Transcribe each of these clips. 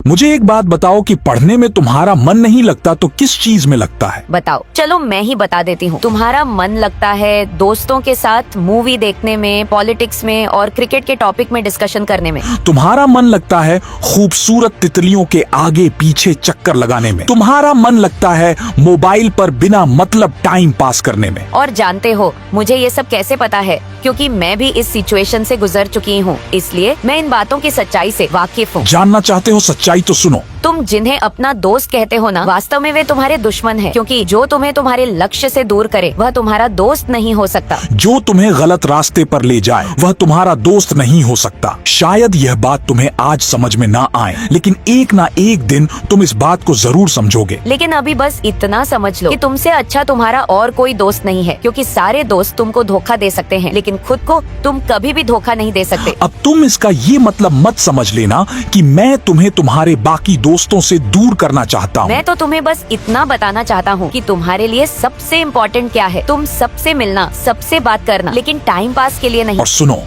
मुझे एक बात बताओ कि पढ़ने में तुम्हारा मन नहीं लगता तो किस चीज में लगता है? बताओ। चलो मैं ही बता देती हूँ। तुम्हारा मन लगता है दोस्तों के साथ मूवी देखने में, पॉलिटिक्स में और क्रिकेट के टॉपिक में डिस्कशन करने में। तुम्हारा मन लगता है खूबसूरत तितलियों के आगे पीछे चक्कर लगाने में। तुम्हारा मन लगता है मोबाइल पर बिना मतलब टाइम पास करने में। और जानते हो मुझे ये सब कैसे पता है? क्योंकि मैं भी इस सिचुएशन से गुजर चुकी हूँ, इसलिए मैं इन बातों की सच्चाई से वाकिफ हूँ। जानना चाहते हो सच्चाई तो सुनो। तुम जिन्हें अपना दोस्त कहते हो ना, वास्तव में वे तुम्हारे दुश्मन हैं, क्योंकि जो तुम्हें तुम्हारे लक्ष्य से दूर करे वह तुम्हारा दोस्त नहीं हो सकता। जो तुम्हें गलत रास्ते पर ले जाए वह तुम्हारा दोस्त नहीं हो सकता। शायद यह बात तुम्हें आज समझ में ना आए, लेकिन एक ना एक दिन तुम इस बात को जरूर समझोगे। लेकिन अभी बस इतना समझ लो कि तुमसे अच्छा तुम्हारा और कोई दोस्त नहीं है, क्योंकि सारे दोस्त तुमको धोखा दे सकते हैं, लेकिन खुद को तुम कभी भी धोखा नहीं दे सकते। अब तुम इसका ये मतलब मत समझ लेना कि मैं तुम्हें तुम्हारे बाकी दोस्तों से दूर करना चाहता हूँ। मैं तो तुम्हें बस इतना बताना चाहता हूँ कि तुम्हारे लिए सबसे इम्पोर्टेंट क्या है। तुम सबसे मिलना, सबसे बात करना, लेकिन टाइम पास के लिए नहीं। और सुनो,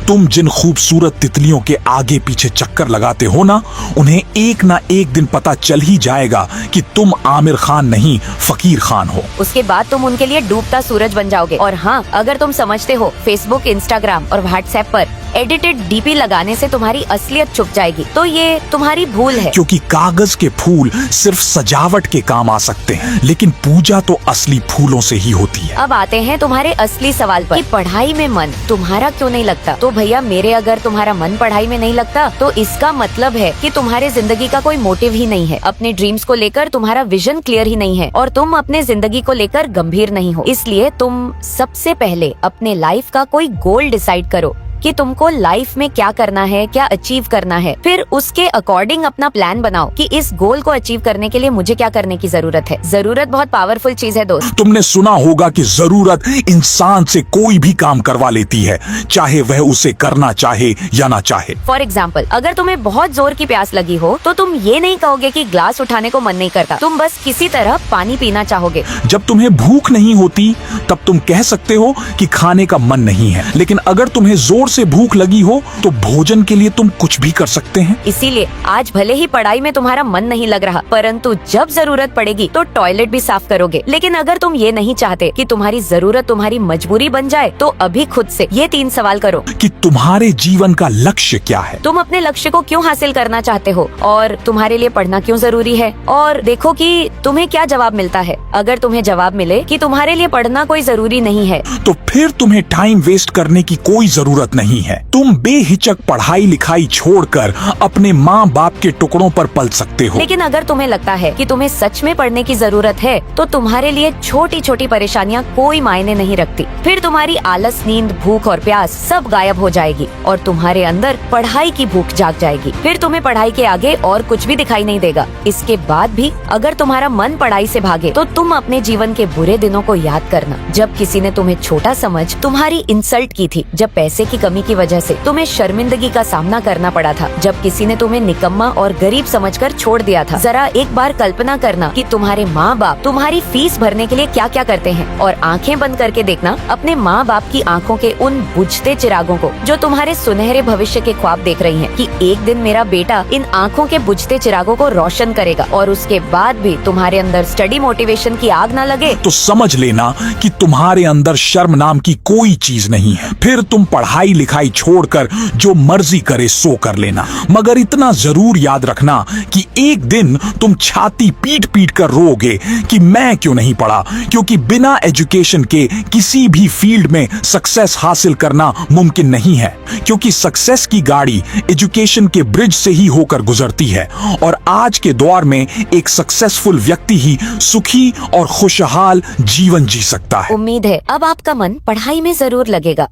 तुम जिन खूबसूरत तितलियों के आगे पीछे चक्कर लगाते हो ना, उन्हें एक ना एक दिन पता चल ही जाएगा कि तुम आमिर खान नहीं फकीर खान हो। उसके बाद तुम उनके लिए डूबता सूरज बन जाओगे। और हाँ, अगर तुम समझते हो फेसबुक, इंस्टाग्राम और व्हाट्सएप पर एडिटेड डीपी लगाने से तुम्हारी असलियत छुप जाएगी, तो ये तुम्हारी भूल है। क्योंकि कागज के फूल सिर्फ सजावट के काम आ सकते हैं, लेकिन पूजा तो असली फूलों से ही होती है। अब आते हैं तुम्हारे असली सवाल पर कि पढ़ाई में मन तुम्हारा क्यों नहीं लगता। तो भैया मेरे, अगर तुम्हारा मन पढ़ाई में नहीं लगता तो इसका मतलब है कि तुम्हारे जिंदगी का कोई मोटिव ही नहीं है। अपने ड्रीम्स को लेकर तुम्हारा विजन क्लियर ही नहीं है और तुम अपने जिंदगी को लेकर गंभीर नहीं हो। इसलिए तुम सबसे पहले अपने लाइफ का कोई गोल डिसाइड करो कि तुमको लाइफ में क्या करना है, क्या अचीव करना है। फिर उसके अकॉर्डिंग अपना प्लान बनाओ कि इस गोल को अचीव करने के लिए मुझे क्या करने की जरूरत है। जरूरत बहुत पावरफुल चीज है दोस्त। तुमने सुना होगा कि जरूरत इंसान से कोई भी काम करवा लेती है, चाहे वह उसे करना चाहे या ना चाहे। फॉर एग्जाम्पल, अगर तुम्हें बहुत जोर की प्यास लगी हो तो तुम ये नहीं कहोगे कि ग्लास उठाने को मन नहीं करता, तुम बस किसी तरह पानी पीना चाहोगे। जब तुम्हें भूख नहीं होती तब तुम कह सकते हो कि खाने का मन नहीं है, लेकिन अगर तुम्हें जोर से भूख लगी हो तो भोजन के लिए तुम कुछ भी कर सकते हैं। इसीलिए आज भले ही पढ़ाई में तुम्हारा मन नहीं लग रहा, परंतु जब जरूरत पड़ेगी तो टॉयलेट भी साफ करोगे। लेकिन अगर तुम ये नहीं चाहते कि तुम्हारी जरूरत तुम्हारी मजबूरी बन जाए, तो अभी खुद से ये 3 सवाल करो कि तुम्हारे जीवन का लक्ष्य क्या है, तुम अपने लक्ष्य को क्यों हासिल करना चाहते हो और तुम्हारे लिए पढ़ना क्यों जरूरी है। और देखो कि तुम्हें क्या जवाब मिलता है। अगर तुम्हें जवाब मिले कि तुम्हारे लिए पढ़ना कोई जरूरी नहीं है, तो फिर तुम्हें टाइम वेस्ट करने की कोई जरूरत नहीं है। तुम बेहिचक पढ़ाई लिखाई छोड़कर अपने माँ बाप के टुकड़ों पर पल सकते हो। लेकिन अगर तुम्हें लगता है कि तुम्हें सच में पढ़ने की जरूरत है, तो तुम्हारे लिए छोटी छोटी परेशानियाँ कोई मायने नहीं रखती। फिर तुम्हारी आलस, नींद, भूख और प्यास सब गायब हो जाएगी और तुम्हारे अंदर पढ़ाई की भूख जाग जाएगी। फिर तुम्हें पढ़ाई के आगे और कुछ भी दिखाई नहीं देगा। इसके बाद भी अगर तुम्हारा मन पढ़ाई से भागे, तो तुम अपने जीवन के बुरे दिनों को याद करना, जब किसी ने तुम्हें छोटा समझ तुम्हारी इंसल्ट की थी, जब पैसे की कमी की वजह से तुम्हें शर्मिंदगी का सामना करना पड़ा था, जब किसी ने तुम्हें निकम्मा और गरीब समझकर छोड़ दिया था। जरा एक बार कल्पना करना कि तुम्हारे माँ बाप तुम्हारी फीस भरने के लिए क्या क्या करते हैं, और आंखें बंद करके देखना अपने माँ बाप की आंखों के उन बुझते चिरागों को, जो तुम्हारे सुनहरे भविष्य के ख्वाब देख रही हैं कि एक दिन मेरा बेटा इन आंखों के बुझते चिरागों को रोशन करेगा। और उसके बाद भी तुम्हारे अंदर स्टडी मोटिवेशन की आग न लगे, तो समझ लेना कि तुम्हारे अंदर शर्म नाम की कोई चीज नहीं है। फिर तुम पढ़ाई लिखाई छोड़कर जो मर्जी करे सो कर लेना, मगर इतना जरूर याद रखना कि एक दिन तुम छाती पीट पीट कर रोओगे कि मैं क्यों नहीं पढ़ा, क्योंकि बिना एजुकेशन के किसी भी फील्ड में सक्सेस हासिल करना मुमकिन नहीं है, क्योंकि सक्सेस की गाड़ी एजुकेशन के ब्रिज से ही होकर गुजरती है। और आज के दौर में एक सक्सेसफुल व्यक्ति ही सुखी और खुशहाल जीवन जी सकता है। उम्मीद है अब आपका मन पढ़ाई में जरूर लगेगा।